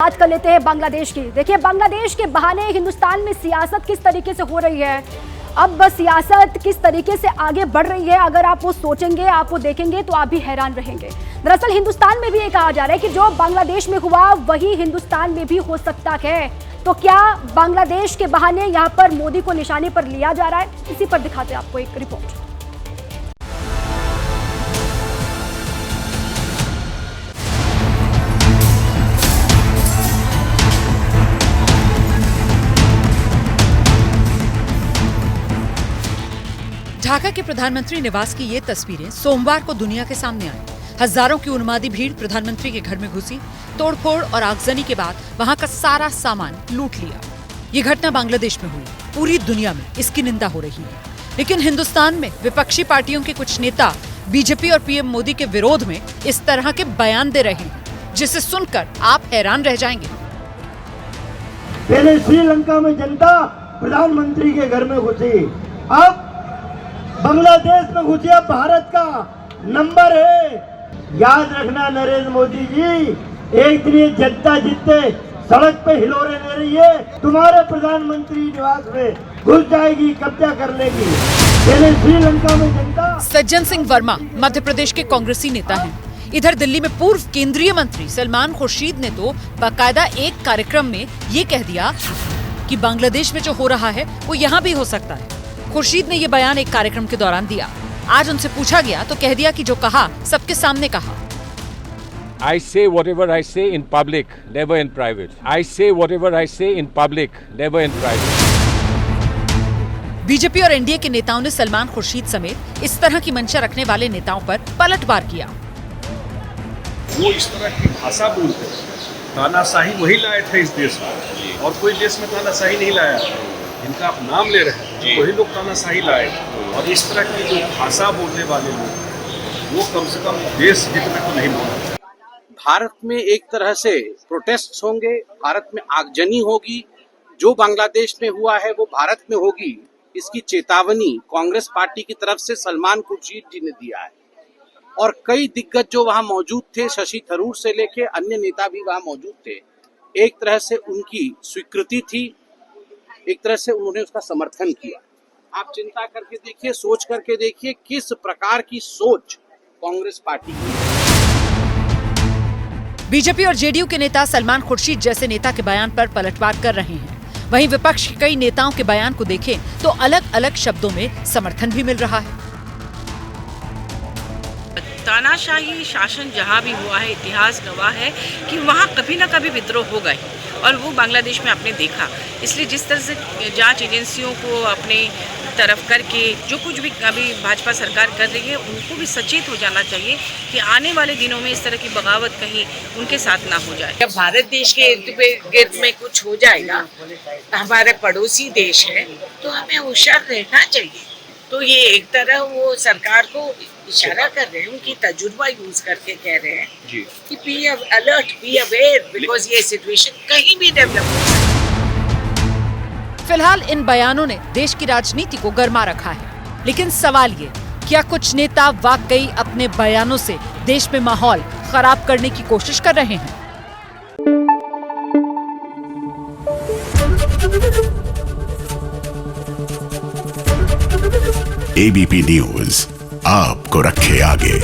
आज कर लेते हैं बांग्लादेश की। देखिए, बांग्लादेश के बहाने हिंदुस्तान में सियासत किस तरीके से हो रही है, अब बस सियासत किस तरीके से आगे बढ़ रही है, अगर आप वो सोचेंगे, आप वो देखेंगे तो आप भी हैरान रहेंगे। दरअसल हिंदुस्तान में भी ये कहा जा रहा है कि जो बांग्लादेश में हुआ वही हिंदुस्तान में भी हो सकता है। तो क्या बांग्लादेश के बहाने यहाँ पर मोदी को निशाने पर लिया जा रहा है? इसी पर दिखाते हैं आपको एक रिपोर्ट। ढाका के प्रधानमंत्री निवास की ये तस्वीरें सोमवार को दुनिया के सामने आई। हजारों की उन्मादी भीड़ प्रधानमंत्री के घर में घुसी, तोड़फोड़ और आगजनी के बाद वहां का सारा सामान लूट लिया। ये घटना बांग्लादेश में हुई। पूरी दुनिया में इसकी निंदा हो रही है, लेकिन हिंदुस्तान में विपक्षी पार्टियों के कुछ नेता बीजेपी और पीएम मोदी के विरोध में इस तरह के बयान दे रहे हैं, जिसे सुनकर आप हैरान रह जाएंगे। पहले श्रीलंका में जनता प्रधानमंत्री के घर में घुसी, अब बांग्लादेश में घुसी। भारत का नंबर है। याद रखना नरेंद्र मोदी जी, एक दिन ये जनता जितने सड़क पे हिलोरे ले रही है, तुम्हारे प्रधानमंत्री निवास में घुस जाएगी, कब्जा कर लेगी। पहले श्रीलंका में जनता। सज्जन सिंह वर्मा मध्य प्रदेश के कांग्रेसी नेता हैं। इधर दिल्ली में पूर्व केंद्रीय मंत्री सलमान खुर्शीद ने तो बाकायदा एक कार्यक्रम में ये कह दिया कि बांग्लादेश में जो हो रहा है वो यहाँ भी हो सकता है। खुर्शीद ने ये बयान एक कार्यक्रम के दौरान दिया। आज उनसे पूछा गया तो कह दिया कि जो कहा सबके सामने कहा। I say whatever I say in public, never in private. I say whatever I say in public, never in private. BJP और एनडीए के नेताओं ने सलमान खुर्शीद समेत इस तरह की मंशा रखने वाले नेताओं पर पलटवार किया। वो इस तरह की भाषा बोलते हैं, तानाशाही वही लाए थे इस देश में, और कोई देश में तानाशाही नहीं लाया। जिनका आप नाम ले रहे हैं वही लोग तानाशाही लाए, और इस तरह की जो भाषा बोलने वाले लोग वो कम से कम देश हित में तो नहीं बोलते। भारत में एक तरह से प्रोटेस्ट होंगे, भारत में आगजनी होगी। जो बांग्लादेश में हुआ है वो भारत में होगी, इसकी चेतावनी कांग्रेस पार्टी की तरफ से सलमान खुर्शीद जी ने दिया है। और कई दिग्गज जो वहां मौजूद थे, शशि थरूर से लेके अन्य नेता भी वहां मौजूद थे, एक तरह से उनकी स्वीकृति थी, एक तरह से उन्होंने उसका समर्थन किया। आप चिंता करके देखिए, सोच करके देखिए किस प्रकार की सोच कांग्रेस पार्टी की। बीजेपी और जेडीयू के नेता सलमान खुर्शीद जैसे नेता के बयान पर पलटवार कर रहे हैं। वहीं विपक्ष के कई नेताओं के बयान को देखें तो अलग अलग शब्दों में समर्थन भी मिल रहा है। तानाशाही शासन जहाँ भी हुआ है, इतिहास गवाह है कि वहाँ कभी ना कभी विद्रोह होगा ही, और वो बांग्लादेश में आपने देखा। इसलिए जिस तरह से जांच एजेंसियों को अपने तरफ करके जो कुछ भी अभी भाजपा सरकार कर रही है, उनको भी सचेत हो जाना चाहिए कि आने वाले दिनों में इस तरह की बगावत कहीं उनके साथ ना हो जाए। जब भारत देश के गिर्द में कुछ हो जाएगा, हमारा पड़ोसी देश है, तो हमें होशियार रहना चाहिए। तो ये एक तरह वो सरकार को इशारा कर रहे हैं, उनकी तजुर्बा यूज करके कह रहे हैं कि be alert, be aware, because ये सिचुएशन कहीं भी डेवलप हो सकती है। फिलहाल इन बयानों ने देश की राजनीति को गर्मा रखा है, लेकिन सवाल ये, क्या कुछ नेता वाकई अपने बयानों से देश में माहौल खराब करने की कोशिश कर रहे हैं? एबीपी न्यूज आपको रखे आगे।